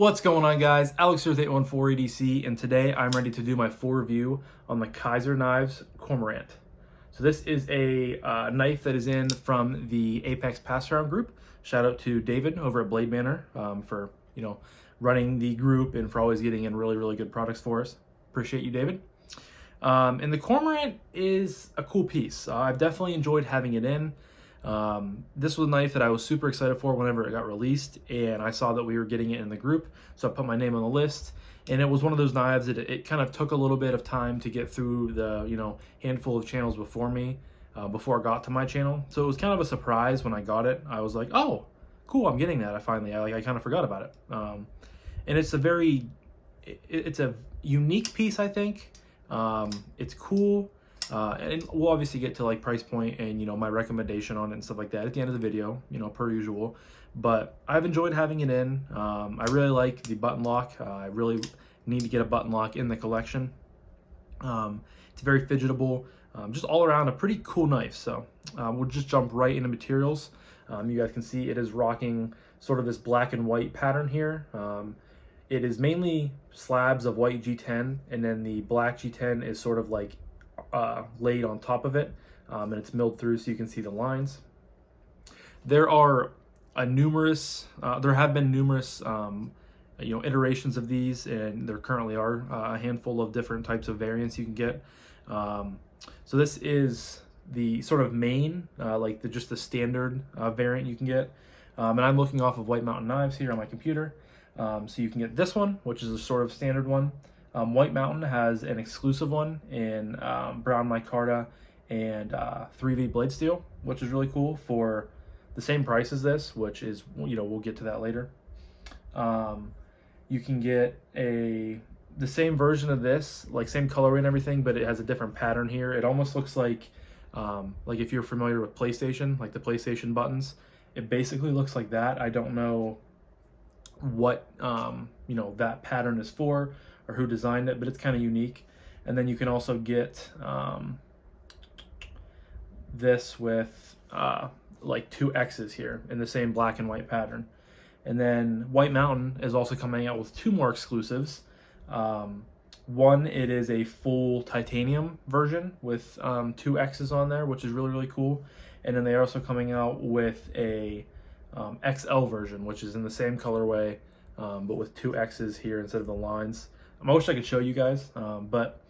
What's going on, guys? Alex here with 814 EDC, and today I'm ready to do my full review on the Kizer knives Cormorant. So this is a knife that is in from the Apex passaround group. Shout out to David over at Blade Banner for running the group and for always getting in really good products for us. Appreciate you, David. And the Cormorant is a cool piece. I've definitely enjoyed having it in. This was a knife that I was super excited for whenever it got released, and I saw that we were getting it in the group, so I put my name on the list. And it was one of those knives that it kind of took a little bit of time to get through the handful of channels before me, before I got to my channel. So it was kind of a surprise when I got it. I was like, oh, cool, I'm getting that. I kind of forgot about it. And it's it's a unique piece, I think. It's cool. And we'll obviously get to like price point and my recommendation on it and stuff like that at the end of the video, per usual. But I've enjoyed having it in. I really like the button lock. I really need to get a button lock in the collection. It's very fidgetable, just all around a pretty cool knife. So we'll just jump right into materials. You guys can see it is rocking sort of this black and white pattern here. It is mainly slabs of white G10, and then the black G10 is sort of like laid on top of it, and it's milled through so you can see the lines. There are there have been numerous iterations of these, and there currently are a handful of different types of variants you can get. So this is the sort of main, just the standard variant you can get, and I'm looking off of White Mountain Knives here on my computer. So you can get this one, which is a sort of standard one. White Mountain has an exclusive one in brown micarta and 3V blade steel, which is really cool for the same price as this, which is, we'll get to that later. You can get the same version of this, like same colorway and everything, but it has a different pattern here. It almost looks like if you're familiar with PlayStation, like the PlayStation buttons, it basically looks like that. I don't know what that pattern is for or who designed it, but it's kind of unique. And then you can also get this with like two X's here in the same black and white pattern. And then White Mountain is also coming out with two more exclusives. One, it is a full titanium version with two X's on there, which is really cool. And then they're also coming out with a XL version, which is in the same colorway, but with two X's here instead of the lines. I wish I could show you guys, but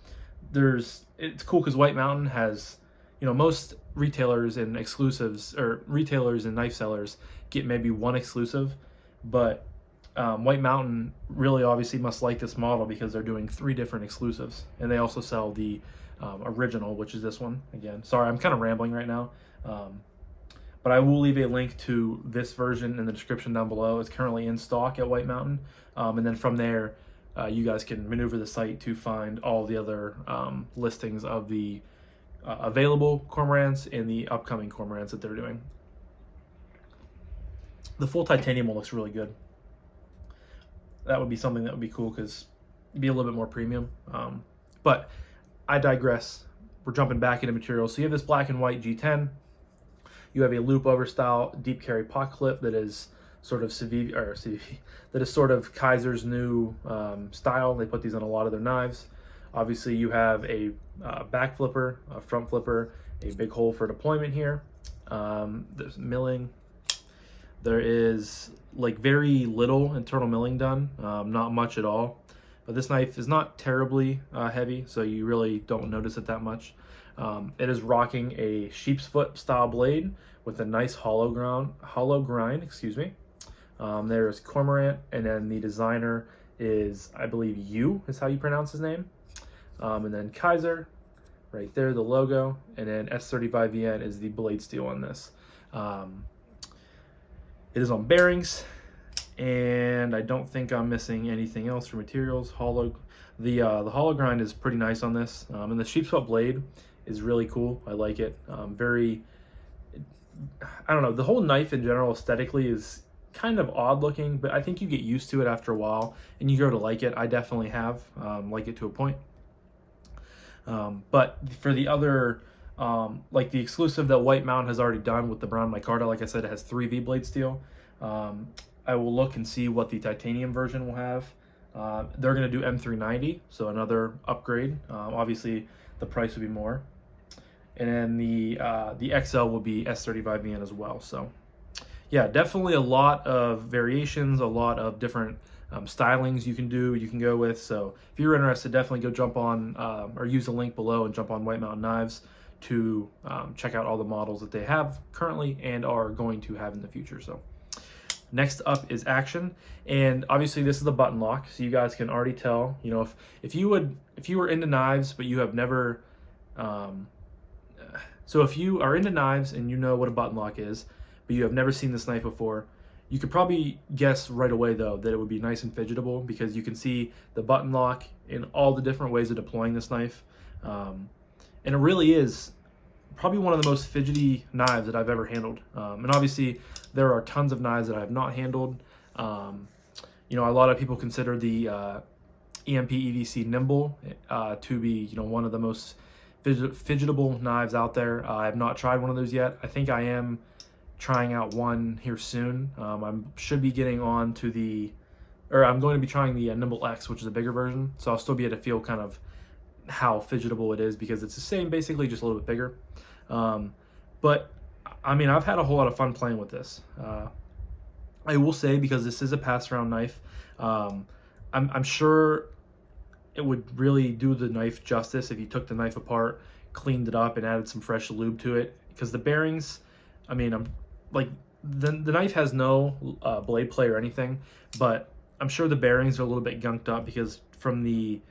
it's cool because White Mountain has, most retailers and exclusives, or retailers and knife sellers get maybe one exclusive, but White Mountain really obviously must like this model because they're doing 3 different exclusives, and they also sell the original, which is this one. Again, sorry, I'm kind of rambling right now, but I will leave a link to this version in the description down below. It's currently in stock at White Mountain, and then from there, you guys can maneuver the site to find all the other listings of the available Cormorants and the upcoming Cormorants that they're doing. The full titanium one looks really good. That would be something that would be cool because it'd be a little bit more premium. But I digress. We're jumping back into materials. So you have this black and white G10. You have a loop over style deep carry pocket clip that is sort of that is sort of Kizer's new style. They put these on a lot of their knives. Obviously, you have a back flipper, a front flipper, a big hole for deployment here. There's milling. There is like very little internal milling done, not much at all. But this knife is not terribly heavy, so you really don't notice it that much. It is rocking a sheep's foot style blade with a nice hollow grind, excuse me. There's Cormorant, and then the designer is, I believe, Yu is how you pronounce his name. And then Kizer, right there, the logo, and then S35VN is the blade steel on this. It is on bearings, and I don't think I'm missing anything else for materials. The hollow grind is pretty nice on this, and the sheep's foot blade is really cool. I like it. I don't know, the whole knife in general aesthetically is kind of odd looking, but I think you get used to it after a while and you grow to like it. I definitely have like it to a point. But for the other like the exclusive that White Mountain has already done with the brown micarta, like I said, it has 3V blade steel. I will look and see what the titanium version will have. They're going to do M390, so another upgrade. Obviously, the price will be more. And then the XL will be S35VN as well. So yeah, definitely a lot of variations, a lot of different stylings you can go with. So if you're interested, definitely go jump on or use the link below and jump on White Mountain Knives to check out all the models that they have currently and are going to have in the future. So next up is action, and obviously this is the button lock, so you guys can already tell, you know, if you were into knives but you have never so if you are into knives and you know what a button lock is but you have never seen this knife before, you could probably guess right away though that it would be nice and fidgetable, because you can see the button lock in all the different ways of deploying this knife, and it really is probably one of the most fidgety knives that I've ever handled. And obviously there are tons of knives that I have not handled. You know, a lot of people consider the EMP EDC Nimble to be, you know, one of the most fidgetable knives out there. I have not tried one of those yet. I think I am trying out one here soon. I should be getting on to I'm going to be trying the Nimble X, which is a bigger version. So I'll still be able to feel kind of how fidgetable it is, because it's the same, basically just a little bit bigger. But I mean, I've had a whole lot of fun playing with this. I will say, because this is a pass-around knife, I'm sure it would really do the knife justice if you took the knife apart, cleaned it up, and added some fresh lube to it. Because the bearings, I mean, the knife has no blade play or anything, but I'm sure the bearings are a little bit gunked up, because from the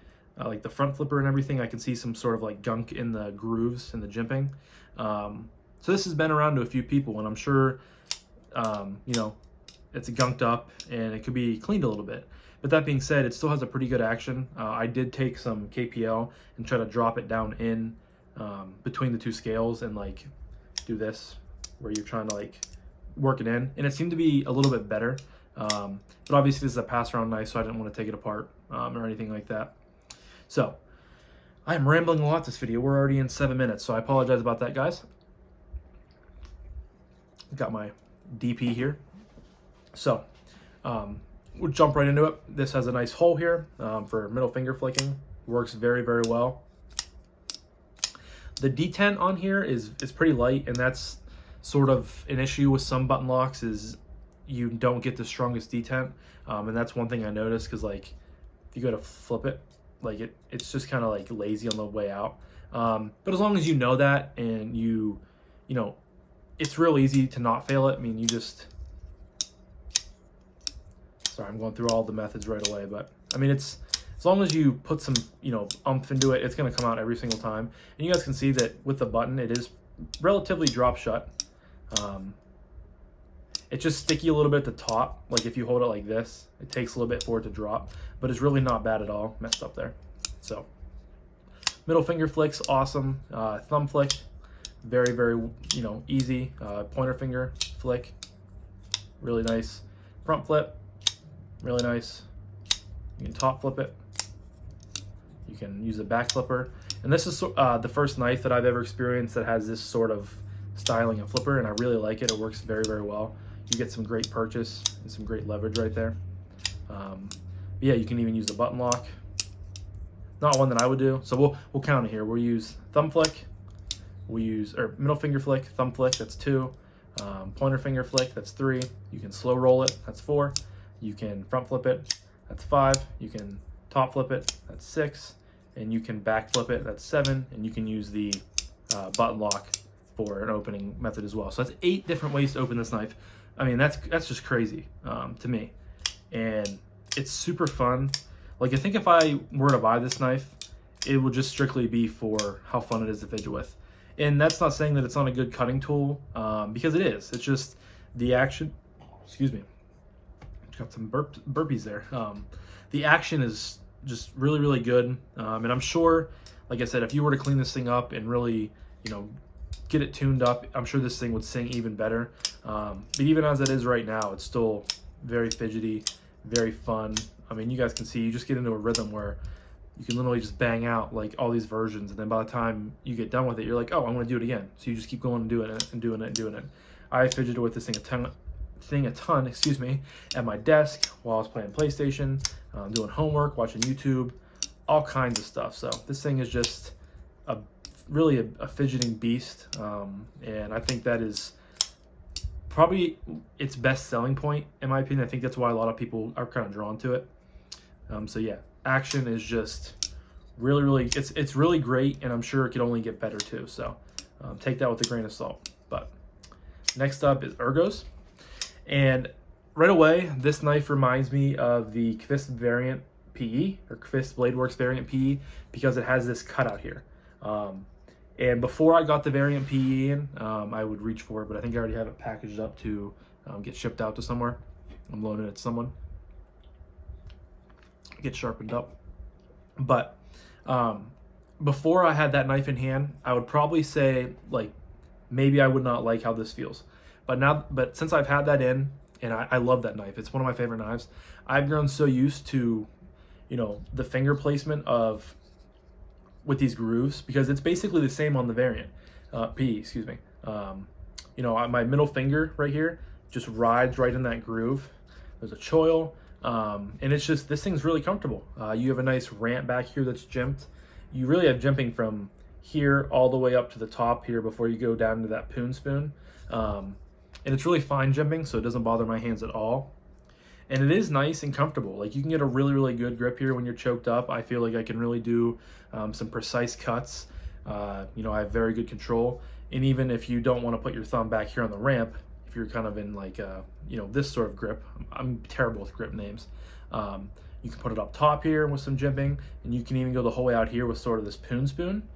like the front flipper and everything, I can see some sort of like gunk in the grooves and the jimping. So this has been around to a few people, and I'm sure, you know, it's gunked up and it could be cleaned a little bit. But that being said, it still has a pretty good action. I did take some KPL and try to drop it down in between the two scales and like do this, where you're trying to like work it in, and it seemed to be a little bit better. But obviously this is a pass-around knife, so I didn't want to take it apart or anything like that. So I am rambling a lot this video. We're already in 7 minutes, so I apologize about that, guys. Got my DP here. So we'll jump right into it. This has a nice hole here for middle finger flicking. Works very, very well. The detent on here is pretty light, and that's sort of an issue with some button locks, is you don't get the strongest detent. And that's one thing I noticed, because like if you go to flip it, like it's just kind of like lazy on the way out. But as long as you know that, and you know, it's real easy to not fail it. I mean, you just, sorry, I'm going through all the methods right away, but I mean, it's, as long as you put some, you know, oomph into it, it's going to come out every single time. And you guys can see that with the button, it is relatively drop shut. It's just sticky a little bit at the top. Like if you hold it like this, it takes a little bit for it to drop, but it's really not bad at all. Messed up there. So middle finger flicks, awesome. Thumb flick, very, very, you know, easy. Pointer finger flick, really nice. Front flip, really nice. You can top flip it. You can use a back flipper. And this is the first knife that I've ever experienced that has this sort of styling and flipper, and I really like it. It works very, very well. You get some great purchase and some great leverage right there. Yeah, you can even use the button lock. Not one that I would do, so we'll count it here. We'll use thumb flick, we use, or middle finger flick, thumb flick, that's 2. Pointer finger flick, that's 3. You can slow roll it, that's 4. You can front flip it, that's 5. You can top flip it, that's 6. And you can back flip it, that's 7. And you can use the button lock for an opening method as well. So that's 8 different ways to open this knife. I mean, that's just crazy to me. And it's super fun. Like, I think if I were to buy this knife, it would just strictly be for how fun it is to fidget with. And that's not saying that it's not a good cutting tool, because it is. It's just the action, excuse me, got some burpees there. The action is just really, really good. And I'm sure, like I said, if you were to clean this thing up and really, you know, get it tuned up, I'm sure this thing would sing even better. But even as it is right now, it's still very fidgety, very fun. I mean, you guys can see, you just get into a rhythm where you can literally just bang out like all these versions, and then by the time you get done with it, you're like, oh, I want to do it again. So you just keep going and doing it and doing it and doing it. I fidgeted with this thing a thing a ton, excuse me, at my desk while I was playing PlayStation, doing homework, watching YouTube, all kinds of stuff. So this thing is just really a fidgeting beast, and I think that is probably its best selling point, in my opinion. I think that's why a lot of people are kind of drawn to it. So yeah, action is just really, it's really great, and I'm sure it could only get better too. So take that with a grain of salt. But next up is Ergos, and right away, this knife reminds me of the Kvist variant PE, or Kvist Bladeworks variant PE, because it has this cutout here. And before I got the variant PE in, I would reach for it, but I think I already have it packaged up to get shipped out to somewhere. I'm loaning it to someone. Get sharpened up. But before I had that knife in hand, I would probably say, like, maybe I would not like how this feels. But since I've had that in, and I love that knife, it's one of my favorite knives, I've grown so used to, you know, the finger placement of with these grooves, because it's basically the same on the variant PE, excuse me. You know, my middle finger right here just rides right in that groove. There's a choil, and it's just, this thing's really comfortable. You have a nice ramp back here that's jimped. You really have jimping from here all the way up to the top here before you go down to that poon spoon. And it's really fine jimping, so it doesn't bother my hands at all. And it is nice and comfortable. Like, you can get a really good grip here when you're choked up. I feel like I can really do some precise cuts. You know, I have very good control. And even if you don't want to put your thumb back here on the ramp, if you're kind of in like, you know, this sort of grip, I'm terrible with grip names. You can put it up top here with some jimping, and you can even go the whole way out here with sort of this poon spoon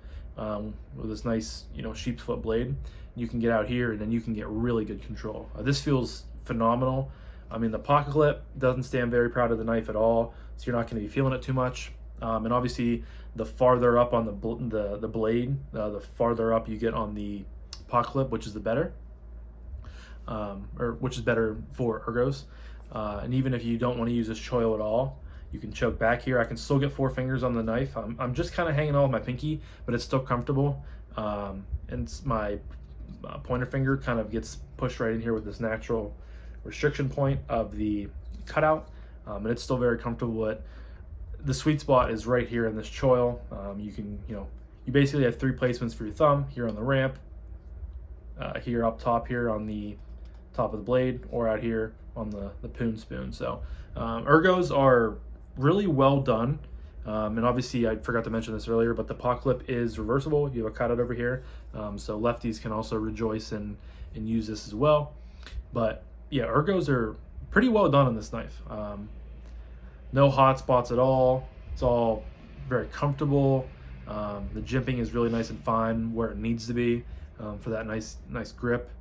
with this nice, you know, sheep's foot blade. You can get out here, and then you can get really good control. This feels phenomenal. I mean, the pocket clip doesn't stand very proud of the knife at all, so you're not going to be feeling it too much. And obviously, the farther up on the blade, the farther up you get on the pocket clip, which is the better, or which is better for Ergos. And even if you don't want to use this choil at all, you can choke back here. I can still get 4 fingers on the knife. I'm just kind of hanging on with my pinky, but it's still comfortable. And my pointer finger kind of gets pushed right in here with this natural restriction point of the cutout, and it's still very comfortable. But the sweet spot is right here in this choil. You can, you know, you basically have 3 placements for your thumb here on the ramp, here up top here on the top of the blade, or out here on the poon spoon. So Ergos are really well done. And obviously, I forgot to mention this earlier, but the pocket clip is reversible. You have a cutout over here, so lefties can also rejoice and use this as well. But yeah, Ergos are pretty well done on this knife. No hot spots at all. It's all very comfortable. The jimping is really nice and fine where it needs to be for that nice grip.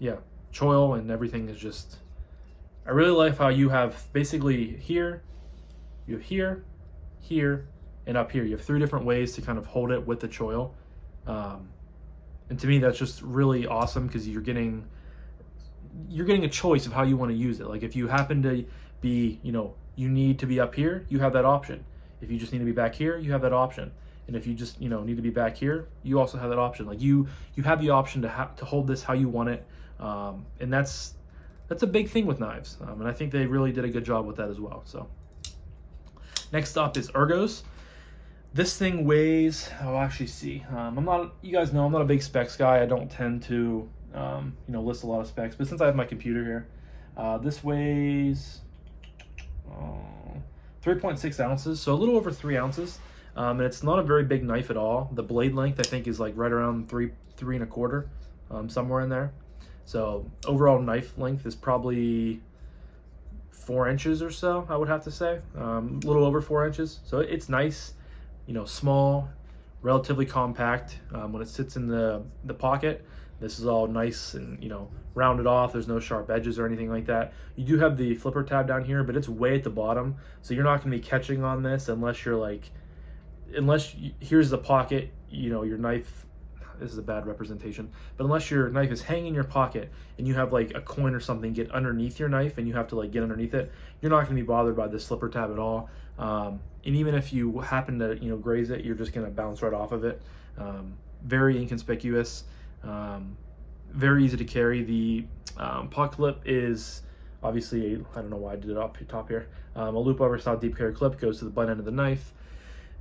Yeah, choil and everything is just, I really like how you have basically here, you have here, here, and up here. You have 3 different ways to kind of hold it with the choil. And to me, that's just really awesome, because you're getting a choice of how you want to use it. Like, if you happen to be, you know, you need to be up here, you have that option. If you just need to be back here, you have that option. And if you just, you know, need to be back here, you also have that option. Like, you have the option to hold this how you want it. And that's a big thing with knives. And I think they really did a good job with that as well. So next up is Ergos. This thing weighs, I'll actually see. You guys know I'm not a big specs guy. I don't tend to, you know, list a lot of specs, but since I have my computer here, this weighs 3.6 ounces, so a little over 3 ounces. And it's not a very big knife at all. The blade length, I think, is like right around 3.25, somewhere in there. So overall knife length is probably 4 inches or so, I would have to say. A little over 4 inches. So it's nice, you know, small, relatively compact. When it sits in the pocket, this is all nice and, you know, rounded off. There's no sharp edges or anything like that. You do have the flipper tab down here, but it's way at the bottom, so you're not going to be catching on this unless you're like, here's the pocket, you know, your knife, this is a bad representation, but unless your knife is hanging in your pocket and you have like a coin or something get underneath your knife and you have to like get underneath it, you're not going to be bothered by this slipper tab at all. And even if you happen to, you know, graze it, you're just going to bounce right off of it. Very inconspicuous. very easy to carry. The pocket clip is obviously I don't know why I did it up top here. A loop over style deep carry clip goes to the butt end of the knife,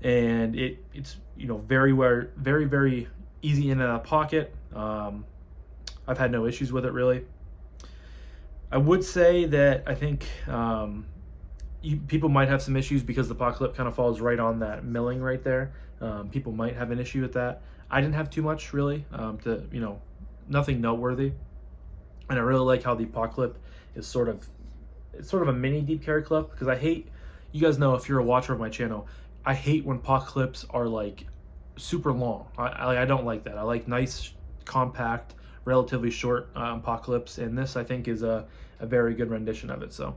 and it's very easy in a pocket. I've had no issues with it really. I would say that I think people might have some issues because the pocket clip kind of falls right on that milling right there. People might have an issue with that. I didn't have too much really, nothing noteworthy. And I really like how the pocket clip is sort of a mini deep carry clip, because I hate, you guys know if you're a watcher of my channel, I hate when pocket clips are like super long. I don't like that. I like nice, compact, relatively short pocket clips, and this I think is a very good rendition of it. So,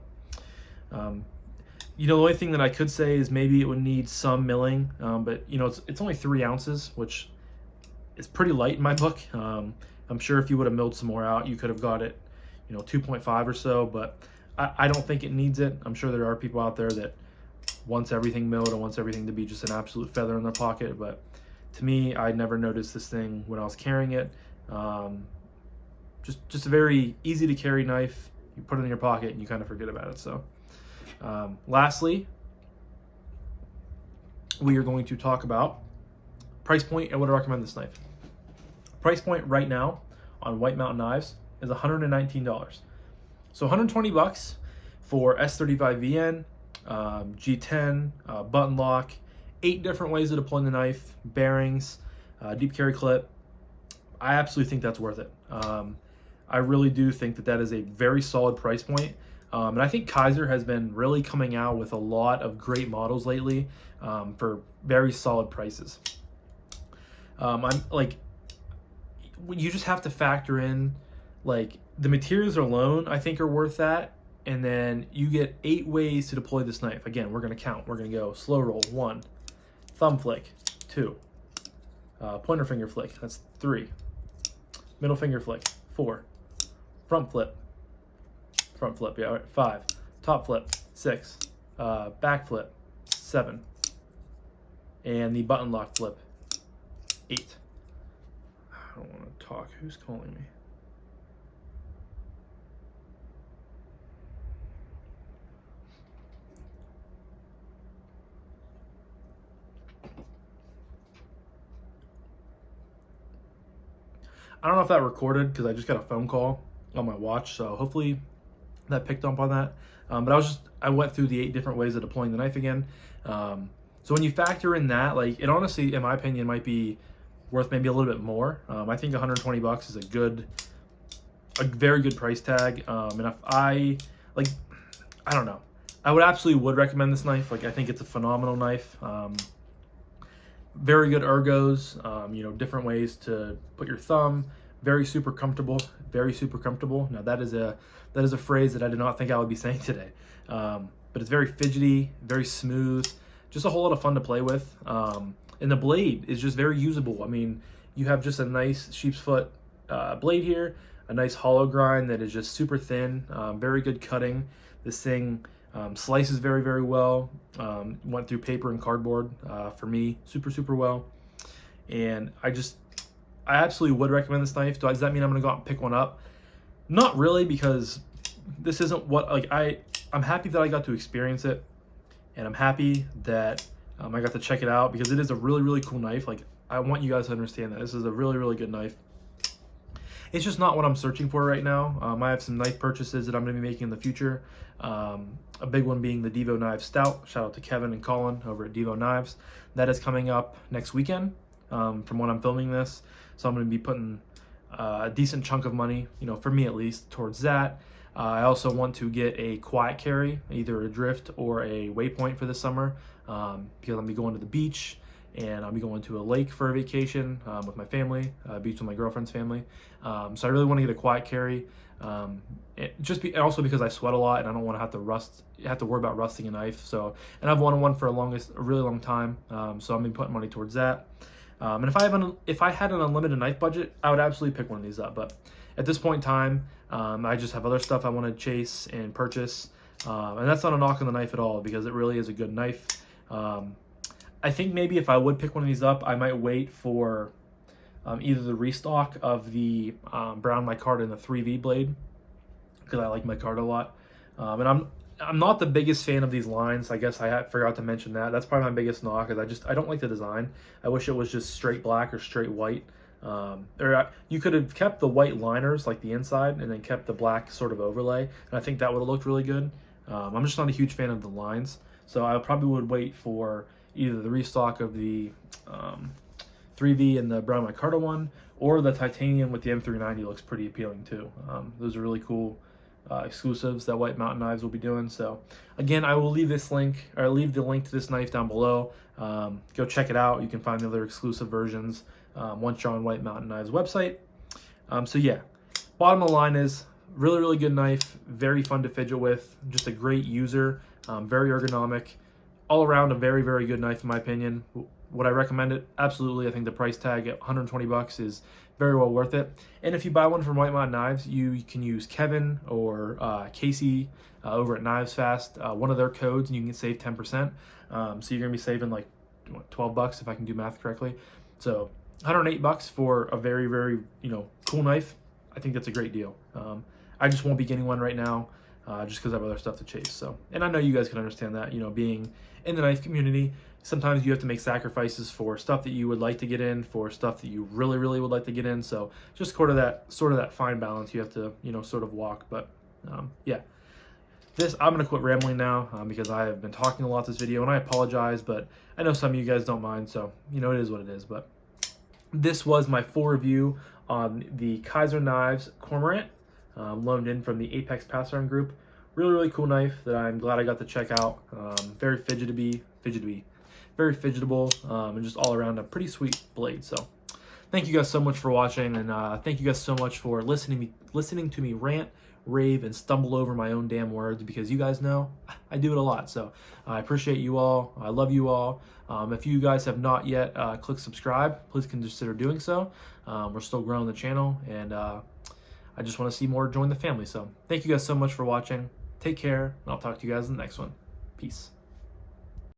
the only thing that I could say is maybe it would need some milling, but it's only 3 ounces, which is pretty light in my book. I'm sure if you would have milled some more out, you could have got it, 2.5 or so, but I don't think it needs it. I'm sure there are people out there that wants everything milled and wants everything to be just an absolute feather in their pocket, but to me, I never noticed this thing when I was carrying it. Just a very easy to carry knife. You put it in your pocket and you kind of forget about it. So lastly, we are going to talk about price point and would I recommend this knife. Price point right now on White Mountain knives is $119. So 120 bucks for S35VN, G10, button lock, 8 different ways to deploy the knife, bearings, deep carry clip. I absolutely think that's worth it. I really do think that is a very solid price point. And I think Kizer has been really coming out with a lot of great models lately for very solid prices. I'm like, you just have to factor in like the materials alone I think are worth that, and then you get 8 ways to deploy this knife. Again, we're going to count. We're going to go slow roll 1, thumb flick 2, pointer finger flick, that's 3, middle finger flick 4, front flip, yeah, all right, 5, top flip 6, back flip 7, and the button lock flip 8. I don't want to talk. Who's calling me? I don't know if that recorded because I just got a phone call on my watch, so hopefully that picked up on that. But I went through the 8 different ways of deploying the knife again. So when you factor in that, like, it honestly, in my opinion, might be worth maybe a little bit more. I think 120 bucks is a very good price tag. And if I don't know, I would recommend this knife. Like, I think it's a phenomenal knife. Very good ergos, different ways to put your thumb. Very super comfortable. Now that is a phrase that I did not think I would be saying today. But it's very fidgety, very smooth, just a whole lot of fun to play with. And the blade is just very usable. I mean, you have just a nice sheep's foot blade here, a nice hollow grind that is just super thin, very good cutting. This thing slices very well. Went through paper and cardboard for me super well. And I absolutely would recommend this knife. Does that mean I'm gonna go out and pick one up? Not really, because this isn't what, like, I'm happy that I got to experience it, and I'm happy that I got to check it out, because it is a really cool knife. Like, I want you guys to understand that this is a really good knife. It's just not what I'm searching for right now. I have some knife purchases that I'm going to be making in the future. A big one being the Devo Knives Stout. Shout out to Kevin and Colin over at Devo Knives. That is coming up next weekend from when I'm filming this. So I'm going to be putting a decent chunk of money, for me at least, towards that. I also want to get a quiet carry, either a drift or a waypoint for this summer, because I'll be going to the beach, and I'll be going to a lake for a vacation with my family, beach with my girlfriend's family. So I really want to get a quiet carry, also because I sweat a lot and I don't want to have to worry about rusting a knife. So, and I've wanted one for a really long time. So I'm gonna be putting money towards that. And if I had an unlimited knife budget, I would absolutely pick one of these up. But at this point in time, I just have other stuff I want to chase and purchase. And that's not a knock on the knife at all, because it really is a good knife. I think maybe if I would pick one of these up, I might wait for either the restock of the brown micarta and the 3V blade, because I like micarta a lot. And I'm not the biggest fan of these lines. I guess I forgot to mention that. That's probably my biggest knock, is I don't like the design. I wish it was just straight black or straight white. You could have kept the white liners like the inside and then kept the black sort of overlay, and I think that would have looked really good. I'm just not a huge fan of the lines, so I probably would wait for either the restock of the 3V and the brown micarta one, or the titanium with the M390 looks pretty appealing too. Those are really cool exclusives that White Mountain Knives will be doing. So again, I will leave the link to this knife down below. Go check it out. You can find the other exclusive versions once you're on White Mountain Knives website. So yeah, bottom of the line is really good knife, very fun to fidget with, just a great user, very ergonomic, all around a very good knife in my opinion. Would I recommend it? Absolutely. I think the price tag at 120 bucks is very well worth it. And if you buy one from White Mountain Knives, you can use Kevin or Casey over at Knives Fast, one of their codes, and you can save 10%. So you're gonna be saving like 12 bucks if I can do math correctly. So 108 bucks for a very cool knife. I think that's a great deal. I just won't be getting one right now, just because I have other stuff to chase. So, and I know you guys can understand that. Being in the knife community, sometimes you have to make sacrifices for stuff that you would like to get in, for stuff that you really would like to get in. So just sort of that fine balance you have to sort of walk. But yeah, I'm gonna quit rambling now because I have been talking a lot this video, and I apologize, but I know some of you guys don't mind, so it is what it is. But this was my full review on the Kizer Knives Cormorant, loaned in from the Apex Passaround group. Really cool knife that I'm glad I got to check out. Very fidgety, very fidgetable, and just all around a pretty sweet blade. So thank you guys so much for watching, and thank you guys so much for listening to me rant, rave, and stumble over my own damn words, because you guys know I do it a lot. So I appreciate you all. I love you all. If you guys have not yet clicked subscribe, please consider doing so. We're still growing the channel, and I just want to see more join the family. So thank you guys so much for watching. Take care, and I'll talk to you guys in the next one. Peace.